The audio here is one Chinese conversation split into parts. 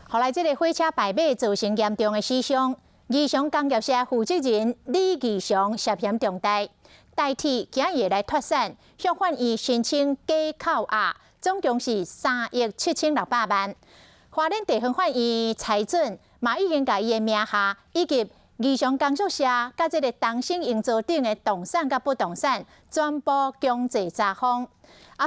后来这个火车败马造成严重的死伤。义雄工业社负责人李义雄涉嫌重大，代替今日来脱产，向法院申请假扣押，总共是3亿7600万。花莲地方法院裁准，嘛已经把伊的名下以及义雄工作社甲这个东升营造等的动产甲不动产全部强制查封。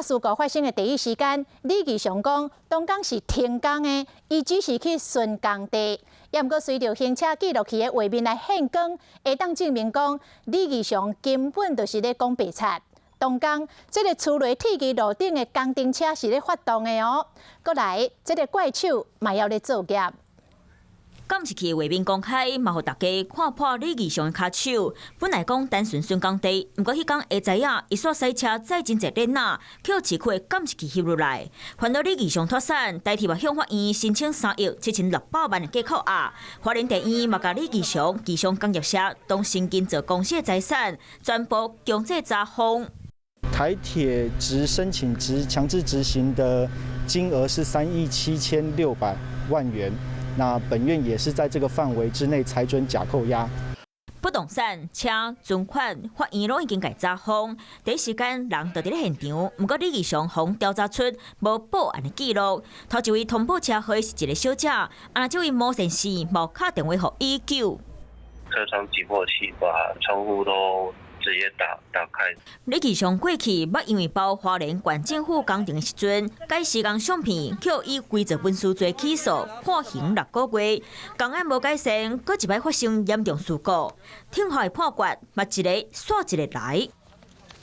事故发生的第一时间，李义雄讲，当天是停工的，伊只是去巡工地。也毋过随着行车记录器的画面来现光，会当证明讲李义雄根本就是咧讲白贼。当天，这个厝内铁基路顶的工程车是咧发动的哦。过来，这个怪手嘛要咧作业。监视器画面公开，嘛，互大家看破李义雄的骹手。本来讲单纯巡工地，毋过迄天会知影，伊煞驶车载真侪囡仔，去市区监视器翕落来，看到李义雄脱产，代替嘛向法院申请3亿7600万的假扣押。花莲地院嘛，甲李义雄工业社当新建造公司的财产，全部强制查封。台铁申请强制执行的金额是3亿7600万元。那本院也是在这个范围之内裁准假扣押。不动产、车、存款，法院拢已经改查封。第一时间人就伫咧现场，毋过李义雄互调查出无报案的记录。头一位通报车祸是一个小姐，这位某先生无打电话互伊救。车窗击破器把窗户都直接打开。李义雄过去捌因为包花莲县政府工程的时阵，该时间相片却以规则文书罪起诉，判刑6个月。公安无改善，搁一摆发生严重事故，听话的判决，嘛一个煞一个来。